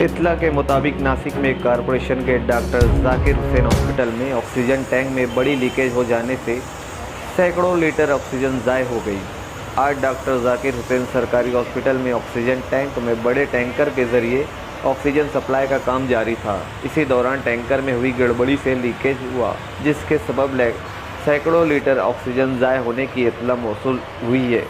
इत्तला के मुताबिक नासिक में कॉरपोरेशन के doctor Zakir Hussain hospital में ऑक्सीजन टैंक में बड़ी लीकेज हो जाने से सैकड़ों लीटर ऑक्सीजन ज़ाय हो गई। आज डॉक्टर जाकिर हुसैन सरकारी हॉस्पिटल में ऑक्सीजन टैंक में बड़े टैंकर के ज़रिए ऑक्सीजन सप्लाई का काम जारी था। इसी दौरान टैंकर में हुई गड़बड़ी से लीकेज हुआ, जिसके सबब सैकड़ों लीटर ऑक्सीजन ज़ाय होने की इत्तला मौसूल हुई है।